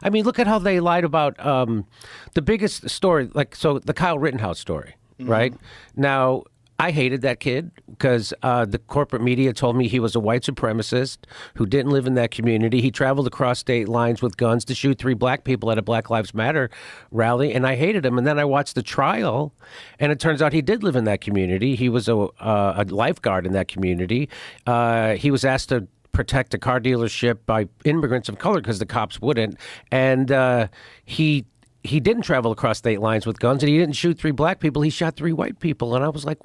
I mean, look at how they lied about the biggest story, the Kyle Rittenhouse story, right? Now, I hated that kid because the corporate media told me he was a white supremacist who didn't live in that community. He traveled across state lines with guns to shoot 3 black people at a Black Lives Matter rally, and I hated him. And then I watched the trial, and it turns out he did live in that community. He was a lifeguard in that community. He was asked to protect a car dealership by immigrants of color because the cops wouldn't. And he didn't travel across state lines with guns, and he didn't shoot 3 black people. He shot 3 white people, and I was like,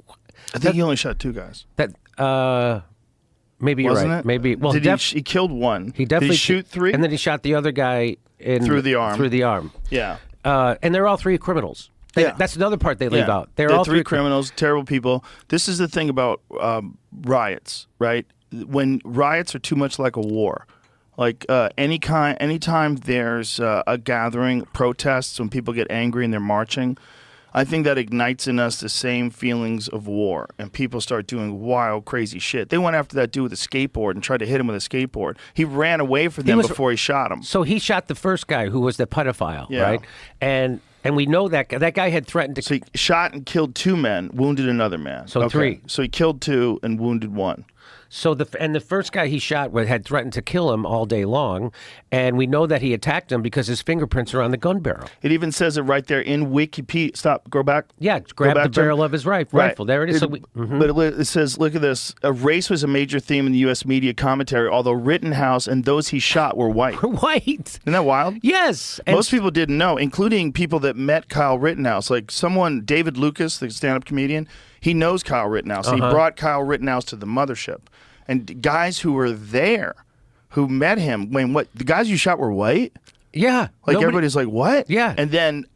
I think he only shot 2 guys. Maybe you're Wasn't right. it? Maybe. Well, he killed 1. He definitely did he shoot 3, and then he shot the other guy through the arm. Through the arm. Yeah. And they're all 3 criminals. That's another part they leave out. They're all 3 criminals, terrible people. This is the thing about riots, right? When riots are too much like a war. Like anytime there's a gathering, protests, when people get angry and they're marching, I think that ignites in us the same feelings of war, and people start doing wild, crazy shit. They went after that dude with a skateboard and tried to hit him with a skateboard. He ran away from them before he shot him. So he shot the first guy who was the pedophile, right? And we know that guy had threatened to. So he shot and killed 2 men, wounded another man. So 3. So he killed 2 and wounded 1. So the first guy he shot had threatened to kill him all day long, and we know that he attacked him because his fingerprints are on the gun barrel. It even says it right there in Wikipedia. Stop, go back. Yeah, grab the barrel of his rifle. There it is. But it says, look at this. Race was a major theme in the U.S. media commentary, although Rittenhouse and those he shot were white. White. Isn't that wild? Yes. Most people didn't know, including people that met Kyle Rittenhouse. Like David Lucas, the stand-up comedian, he knows Kyle Rittenhouse. He brought Kyle Rittenhouse to the mothership. And guys who were there, who met him, the guys you shot were white? Yeah. Everybody's like, what? Yeah. And then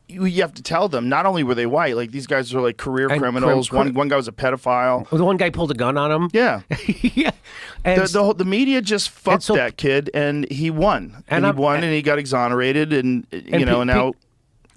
you have to tell them, not only were they white, like these guys are like career criminals. One guy was a pedophile. The one guy pulled a gun on him. Yeah. Yeah. And the media just fucked that kid, and he won. And he got exonerated, and now...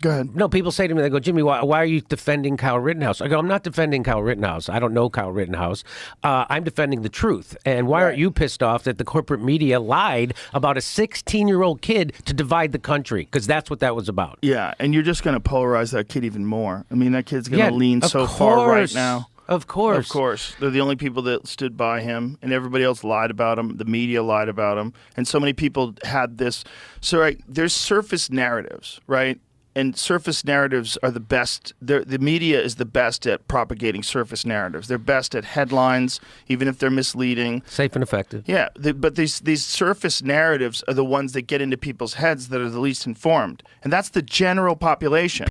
Go ahead. No, people say to me, they go, Jimmy, why are you defending Kyle Rittenhouse? I go, I'm not defending Kyle Rittenhouse. I don't know Kyle Rittenhouse. I'm defending the truth. And why aren't you pissed off that the corporate media lied about a 16-year-old kid to divide the country? Because that's what that was about. Yeah, and you're just going to polarize that kid even more. I mean, that kid's going to lean so far right now. Of course. Of course. They're the only people that stood by him, and everybody else lied about him. The media lied about him. And so many people had this. So there's surface narratives, right? And surface narratives are the best. The media is the best at propagating surface narratives. They're best at headlines, even if they're misleading. Safe and effective. Yeah, but these surface narratives are the ones that get into people's heads that are the least informed. And that's the general population.